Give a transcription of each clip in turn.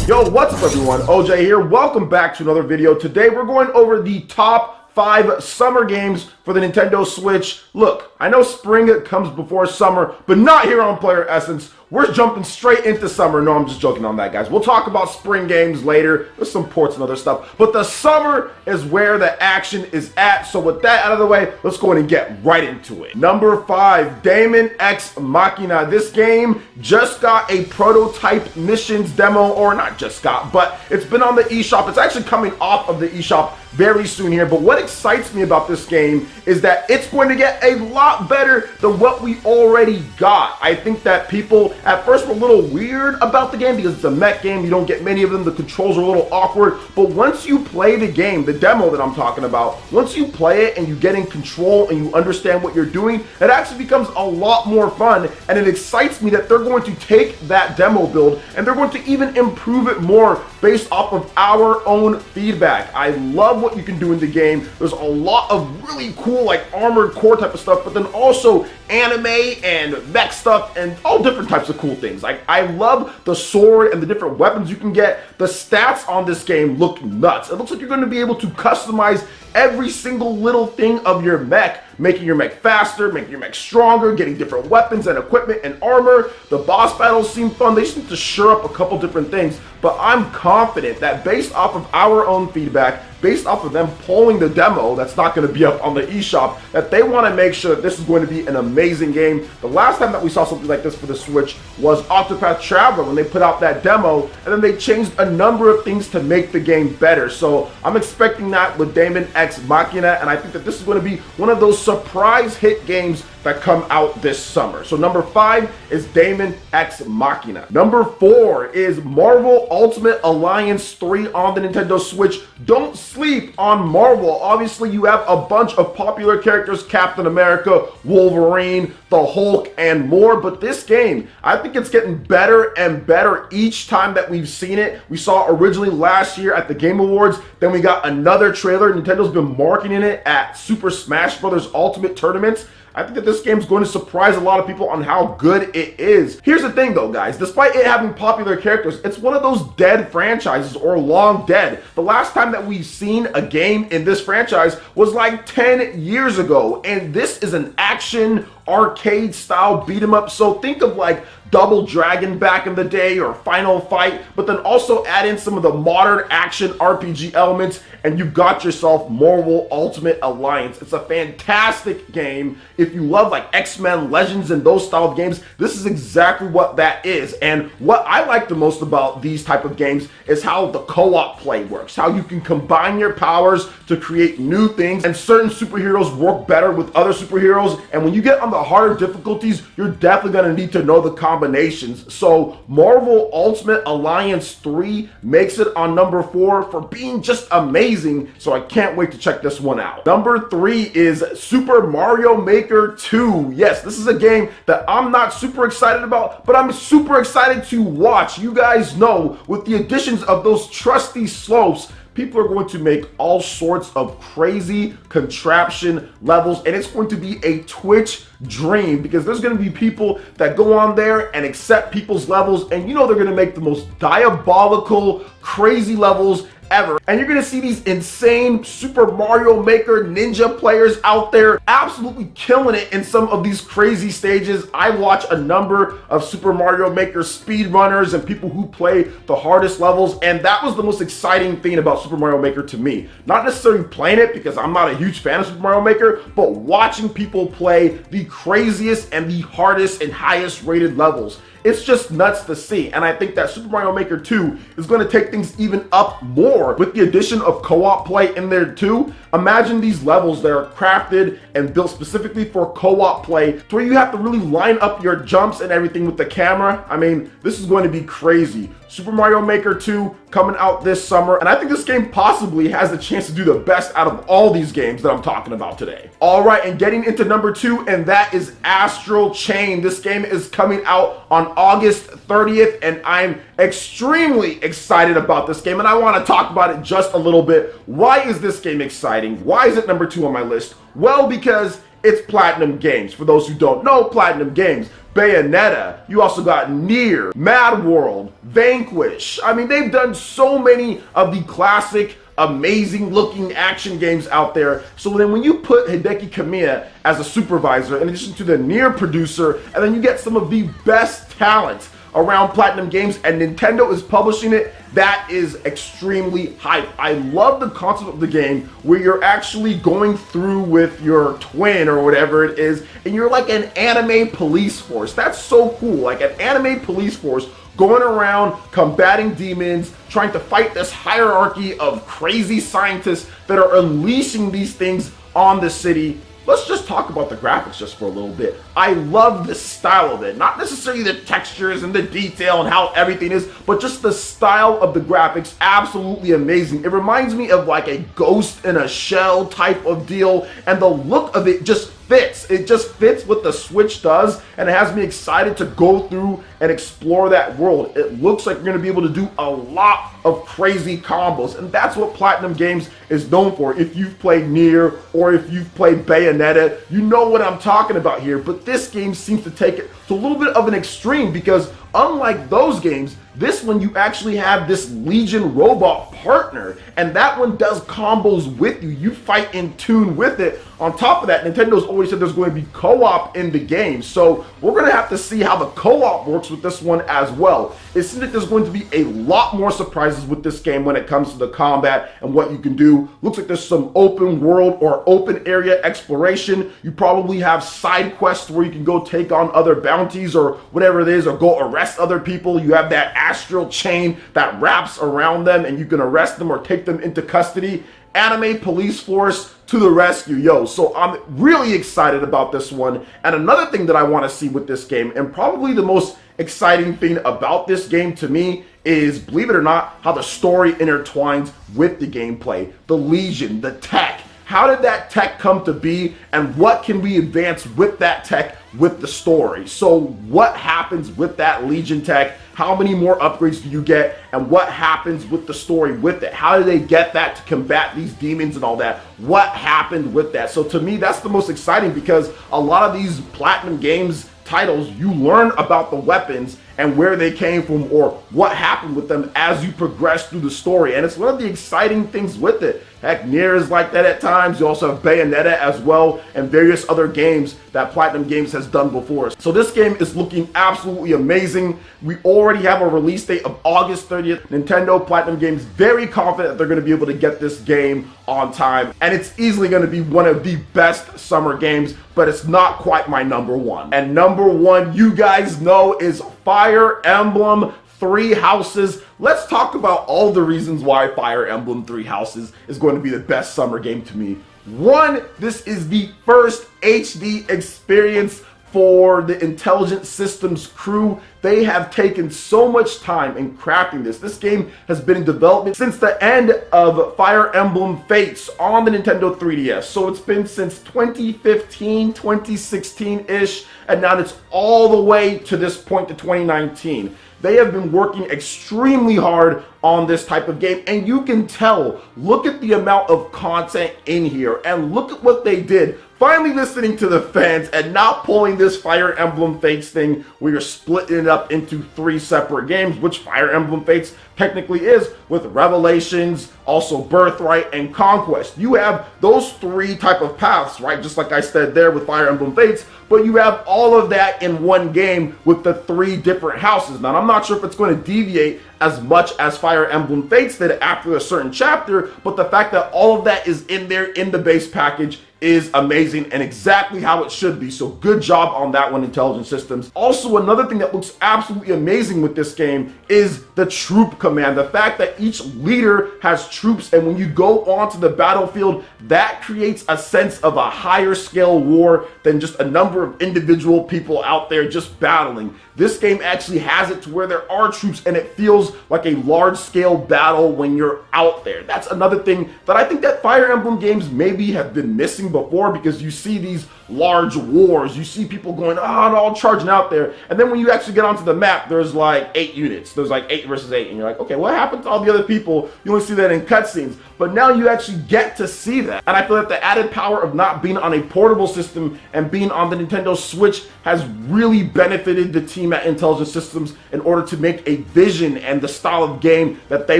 Yo, what's up everyone? OJ here. Welcome back to another video. Today we're going over the top 5 summer games for the Nintendo Switch. Look, I know spring comes before summer, but not here on PlayerEssence. We're jumping straight into summer. No, I'm just joking on that, guys. We'll talk about spring games later. There's some ports and other stuff. But the summer is where the action is at. So with that out of the way, let's go ahead and get right into it. Number 5, Daemon X Machina. This game just got a prototype missions demo, or not just got, but it's been on the eShop. It's actually coming off of the eShop very soon here. But what excites me about this game is that it's going to get a lot better than what we already got. I think that people at first were a little weird about the game because it's a mech game. You don't get many of them. The controls are a little awkward. But once you play the game, the demo that I'm talking about, once you play it and you get in control and you understand what you're doing, it actually becomes a lot more fun. And it excites me that they're going to take that demo build and they're going to even improve it more based off of our own feedback. I love what you can do in the game. There's a lot of really cool like armored core type of stuff, but then also anime and mech stuff and all different types of cool things. Like, I love the sword and the different weapons you can get. The stats on this game look nuts. It looks like you're going to be able to customize every single little thing of your mech, making your mech faster, making your mech stronger, getting different weapons and equipment and armor. The boss battles seem fun. They just need to shore up a couple different things, but I'm confident that based off of our own feedback, based off of them pulling the demo that's not going to be up on the eShop, that they want to make sure that this is going to be an amazing game. The last time that we saw something like this for the Switch was Octopath Traveler, when they put out that demo, and then they changed a number of things to make the game better. So I'm expecting that with Daemon X Machina, and I think that this is going to be one of those surprise hit games that come out this summer. So number 5 is Daemon X Machina. Number 4 is Marvel Ultimate Alliance 3 on the Nintendo Switch. Don't sleep on Marvel. Obviously, you have a bunch of popular characters: Captain America, Wolverine, the Hulk, and more. But this game, I think it's getting better and better each time that we've seen it. We saw originally last year at the Game Awards, then we got another trailer. Nintendo's been marketing it at Super Smash Bros. Ultimate tournaments. I think that this game's going to surprise a lot of people on how good it is. Here's the thing though, guys. Despite it having popular characters, it's one of those dead franchises, or long dead. The last time that we've seen a game in this franchise was like 10 years ago. And this is an action arcade style beat 'em up. So think of like Double Dragon back in the day, or Final Fight, but then also add in some of the modern action RPG elements, and you've got yourself Marvel Ultimate Alliance. It's a fantastic game. If you love like X-Men Legends and those style of games, this is exactly what that is. And what I like the most about these type of games is how the co-op play works, how you can combine your powers to create new things, and certain superheroes work better with other superheroes. And when you get on the harder difficulties, you're definitely going to need to know the combinations. So Marvel Ultimate Alliance 3 makes it on number 4 for being just amazing. So I can't wait to check this one out. Number 3 is Super Mario Maker 2. Yes, this is a game that I'm not super excited about, but I'm super excited to watch. You guys know, with the additions of those trusty slopes, people are going to make all sorts of crazy contraption levels, and it's going to be a Twitch dream, because there's going to be people that go on there and accept people's levels, and you know they're going to make the most diabolical, crazy levels ever. And you're going to see these insane Super Mario Maker ninja players out there absolutely killing it in some of these crazy stages. I watch a number of Super Mario Maker speedrunners and people who play the hardest levels, and that was the most exciting thing about Super Mario Maker to me. Not necessarily playing it, because I'm not a huge fan of Super Mario Maker, but watching people play the craziest and the hardest and highest rated levels. It's just nuts to see, and I think that Super Mario Maker 2 is going to take things even up more with the addition of co-op play in there too. Imagine these levels that are crafted and built specifically for co-op play, to where you have to really line up your jumps and everything with the camera. I mean, this is going to be crazy. Super Mario Maker 2 coming out this summer, and I think this game possibly has the chance to do the best out of all these games that I'm talking about today. All right, and getting into number 2, and that is Astral Chain. This game is coming out on August 30th, and I'm extremely excited about this game, and I want to talk about it just a little bit. Why is this game exciting? Why is it number 2 on my list? Well, because it's Platinum Games. For those who don't know, Platinum Games, Bayonetta, you also got Nier, Mad World, Vanquish. I mean, they've done so many of the classic, amazing looking action games out there. So then when you put Hideki Kamiya as a supervisor, in addition to the Nier producer, and then you get some of the best talent around Platinum Games, and Nintendo is publishing it, that is extremely hype. I love the concept of the game where you're actually going through with your twin or whatever it is, and you're like an anime police force. That's so cool, like an anime police force going around combating demons, trying to fight this hierarchy of crazy scientists that are unleashing these things on the city. Let's just talk about the graphics just for a little bit. I love the style of it. Not necessarily the textures and the detail and how everything is, but just the style of the graphics, absolutely amazing. It reminds me of like a Ghost in a Shell type of deal, and the look of it just fits. It just fits what the Switch does, and it has me excited to go through and explore that world. It looks like you're going to be able to do a lot of crazy combos, and that's what Platinum Games is known for. If you've played Nier or if you've played Bayonetta, you know what I'm talking about here. But this game seems to take it to a little bit of an extreme, because unlike those games, this one you actually have this Legion robot partner, and that one does combos with you. You fight in tune with it. On top of that, Nintendo's always said there's going to be co-op in the game, so we're going to have to see how the co-op works with this one as well. It seems like there's going to be a lot more surprises with this game when it comes to the combat and what you can do. Looks like there's some open world or open area exploration. You probably have side quests where you can go take on other bounties or whatever it is, or go arrest other people. You have that Astral Chain that wraps around them, and you can arrest them or take them into custody. Anime police force to the rescue, yo. So I'm really excited about this one. And another thing that I want to see with this game, and probably the most exciting thing about this game to me, is, believe it or not, how the story intertwines with the gameplay. The Legion, the tech. How did that tech come to be, and what can we advance with that tech with the story? So what happens with that Legion tech? How many more upgrades do you get, and what happens with the story with it? How do they get that to combat these demons and all that? What happened with that? So to me, that's the most exciting, because a lot of these Platinum Games titles, you learn about the weapons and where they came from, or what happened with them as you progress through the story. And it's one of the exciting things with it. Heck, Nier is like that at times. You also have Bayonetta as well, and various other games that Platinum Games has done before. So this game is looking absolutely amazing. We already have a release date of August 30th. Nintendo Platinum Games very confident that they're going to be able to get this game on time, and it's easily going to be one of the best summer games, but it's not quite my number one. And number one, you guys know, is Fire Emblem Three Houses. Let's talk about all the reasons why Fire Emblem Three Houses is going to be the best summer game to me. One, this is the first HD experience for the Intelligent Systems crew. They have taken so much time in crafting this. This game has been in development since the end of Fire Emblem Fates on the Nintendo 3DS. So it's been since 2015, 2016-ish, and now it's all the way to this point to 2019. They have been working extremely hard on this type of game, and you can tell. Look at the amount of content in here, and look at what they did. Finally listening to the fans and not pulling this Fire Emblem Fates thing where you're splitting it up into 3 separate games, which Fire Emblem Fates technically is, with Revelations, also Birthright, and Conquest. You have those 3 type of paths, right? Just like I said there with Fire Emblem Fates, but you have all of that in one game with the 3 different houses. Now, I'm not sure if it's going to deviate as much as Fire Emblem Fates did after a certain chapter, but the fact that all of that is in there in the base package is amazing and exactly how it should be. So good job on that one, Intelligent Systems. Also, another thing that looks absolutely amazing with this game is the troop command. The fact that each leader has troops, and when you go onto the battlefield, that creates a sense of a higher scale war than just a number of individual people out there just battling. this game actually has it to where there are troops and it feels like a large-scale battle when you're out there. That's another thing that I think that Fire Emblem games maybe have been missing before, because you see these large wars, you see people going, oh, and all charging out there, and then when you actually get onto the map, there's like 8 units. There's like 8 versus 8, and you're like, okay, what happened to all the other people? You only see that in cutscenes, but now you actually get to see that. And I feel that the added power of not being on a portable system and being on the Nintendo Switch has really benefited the team at Intelligent Systems in order to make a vision and the style of game that they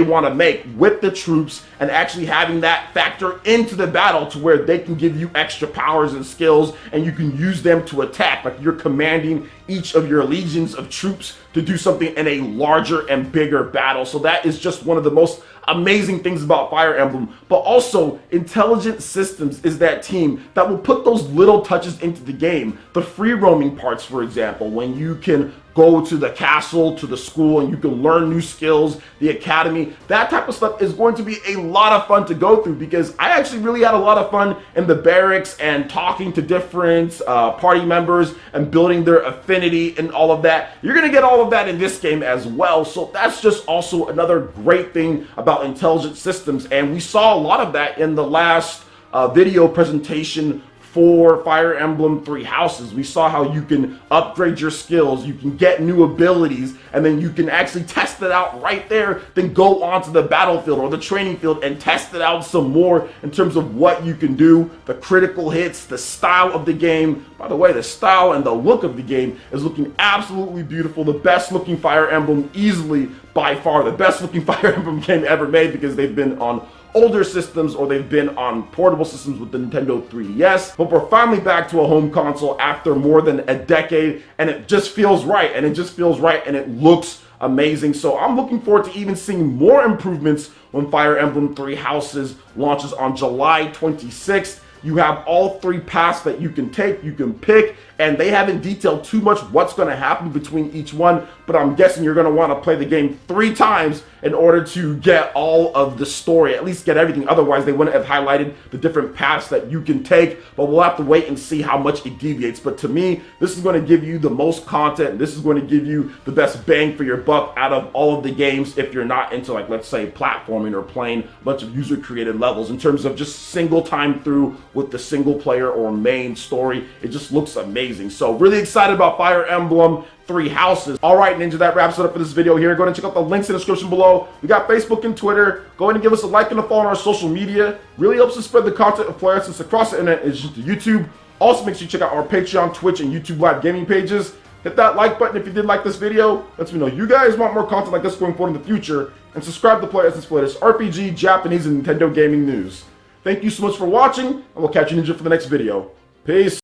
want to make with the troops, and actually having that factor into the battle to where they can give you extra powers and skills and you can use them to attack. Like you're commanding each of your legions of troops to do something in a larger and bigger battle. So that is just one of the most amazing things about Fire Emblem. But also, Intelligent Systems is that team that will put those little touches into the game. The free roaming parts, for example, when you can go to the castle, to the school, and you can learn new skills, the academy, that type of stuff is going to be a lot of fun to go through, because I actually really had a lot of fun in the barracks and talking to different party members and building their affinity and all of that. You're gonna get all of that in this game as well. So that's just also another great thing about Intelligent Systems, and we saw a lot of that in the last video presentation for Fire Emblem Three Houses. We saw how you can upgrade your skills, you can get new abilities, and then you can actually test it out right there, then go onto the battlefield or the training field and test it out some more in terms of what you can do, the critical hits, the style of the game. By the way, the style and the look of the game is looking absolutely beautiful. The best looking Fire Emblem, easily by far the best looking Fire Emblem game ever made, because they've been on older systems or they've been on portable systems with the Nintendo 3DS, but we're finally back to a home console after more than a decade, and it just feels right, and it looks amazing. So I'm looking forward to even seeing more improvements when Fire Emblem Three Houses launches on July 26th. You have all 3 paths that you can take, you can pick, and they haven't detailed too much what's going to happen between each one, but I'm guessing you're going to want to play the game 3 times in order to get all of the story, at least get everything. Otherwise, they wouldn't have highlighted the different paths that you can take, but we'll have to wait and see how much it deviates. But to me, this is going to give you the most content. This is going to give you the best bang for your buck out of all of the games if you're not into, like, let's say, platforming or playing a bunch of user-created levels. In terms of just single time through with the single player or main story, it just looks amazing. So really excited about Fire Emblem Three Houses. All right, Ninja, that wraps it up for this video here. Go ahead and check out the links in the description below. We got Facebook and Twitter. Go ahead and give us a like and a follow on our social media. Really helps us spread the content of PlayerEssence across the internet, is to YouTube. Also, make sure you check out our Patreon, Twitch, and YouTube live gaming pages. Hit that like button if you did like this video. Lets me know you guys want more content like this going forward in the future. And subscribe to PlayerEssence for latest RPG, Japanese, and Nintendo gaming news. Thank you so much for watching, and we'll catch you, Ninja, for the next video. Peace.